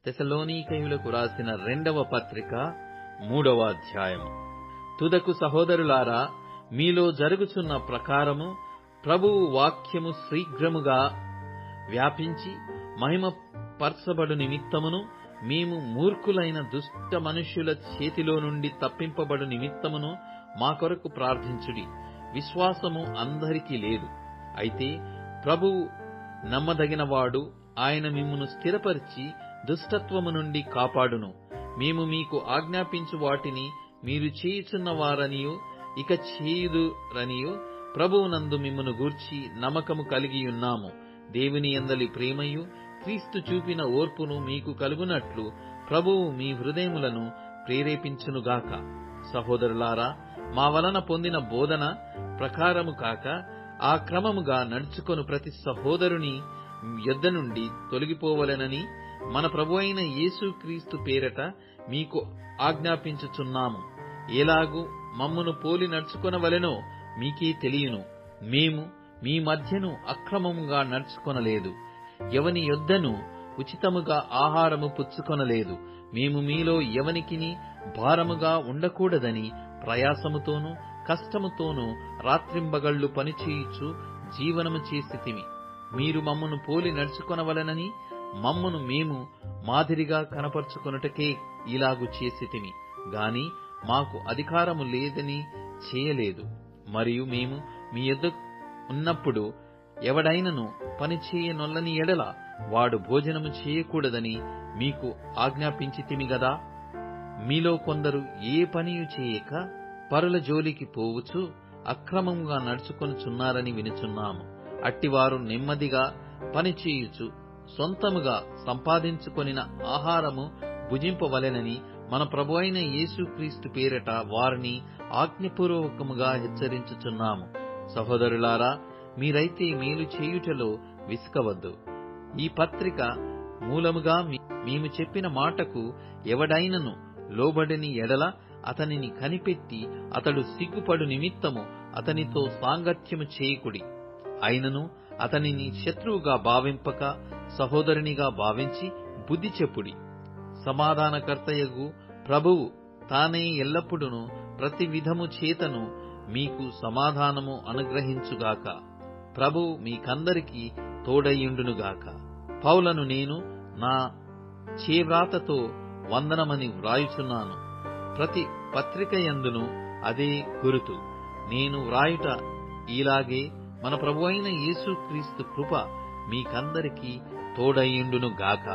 తెసలోనికయులకు రాసిన 2వ పత్రిక 3వ అధ్యాయము. తుదకు సహోదరులారా, మీలో జరుగుచున్న ప్రకారము ప్రభువు వాక్యము శీఘ్రముగా వ్యాపించి మహిమ పరచబడు నిమిత్తమును, మేము మూర్ఖులైన దుష్ట మనుష్యుల చేతిలో నుండి తప్పింపబడు నిమిత్తమును మా కొరకు ప్రార్థించుడి. విశ్వాసము అందరికీ లేదు, అయితే ప్రభువు నమ్మదగినవాడు, ఆయన మిమ్మును స్థిరపరిచి దుష్టత్వము నుండి కాపాడును. మేము మీకు ఆజ్ఞాపించు వాటిని మీరు చేయుచున్నవారనియు ఇక చేయుదురనియు ప్రభువునందు మిమ్మును గూర్చి నమ్మకము కలిగియున్నాము. దేవుని యందలి ప్రేమయు క్రీస్తు చూపిన ఓర్పును మీకు కలుగునట్లు ప్రభువు మీ హృదయములను ప్రేరేపించునుగాక. సహోదరులారా, మా వలన పొందిన బోధన ప్రకారము కాక ఆ క్రమముగా నడుచుకొను ప్రతి సహోదరుని యొద్ద నుండి తొలగిపోవలెనని మన ప్రభువైన యేసుక్రీస్తు పేరట మీకు ఆజ్ఞాపించుచున్నాము. ఎలాగూ మమ్మును పోలి నడుచుకొనవలెనో మీకే తెలియను. మేము మీ మధ్యను అక్రమముగా నడుచుకొనలేదు, ఎవని యొద్దను ఉచితముగా ఆహారము పుచ్చుకొనలేదు. మేము మీలో ఎవనికిని భారముగా ఉండకూడదని ప్రయాసముతోనూ కష్టముతోనూ రాత్రింబగళ్లు పనిచేయుచు జీవనము చేసితిమి. మీరు మమ్మును పోలి నడుచుకొనవలెనని మమ్మును మేము మాదిరిగా కనపరుచుకొనుటకే ఇలాగు చేసితిమి గాని మాకు అధికారము లేదని చేయలేదు. మరియు మేము మీ యొద్ద ఉన్నప్పుడు ఎవడైనను పని చేయనొల్లని ఎడల వాడు భోజనము చేయకూడదని మీకు ఆజ్ఞాపించితిమి గదా. మీలో కొందరు ఏ పనియు చేయక పరుల జోలికి పోవుచు అక్రమముగా నడుచుకొనుచున్నారని వినుచున్నాము. అట్టివారు నెమ్మదిగా పనిచేయుచు సొంతముగా సంపాదించుకొనిన ఆహారము భుజింపవలెనని మన ప్రభువైన యేసుక్రీస్తు పేరట వారిని ఆజ్ఞపూర్వకముగా హెచ్చరించుచున్నాము. సహోదరులారా, మీరైతే మేలు చేయుటలో విసుకవద్దు. ఈ పత్రిక మూలముగా మేము చెప్పిన మాటకు ఎవడైనను లోబడని ఎడల అతనిని కనిపెట్టి అతడు సిగ్గుపడు నిమిత్తము అతనితో సాంగత్యము చేయకుడి. అయినను అతనిని శత్రువుగా భావింపక సహోదరునిగా భావించి బుద్ధి చెప్పుడి. సమాధానకర్తయగు ప్రభువు తానే ఎల్లప్పుడూ ప్రతి విధము చేతను మీకు సమాధానము అనుగ్రహించుగాక. ప్రభువు మీకందరికీ తోడయ్యుండునుగాక. పౌలను నేను నా చేవ్రాతతో వందనమని వ్రాయుచున్నాను. ప్రతి పత్రికయందును అదే గురుతు. నేను వ్రాయుట ఇలాగే మన ప్రభువైన యేసుక్రీస్తు కృప మీకందరికీ తోడయ్యుండునుగాక.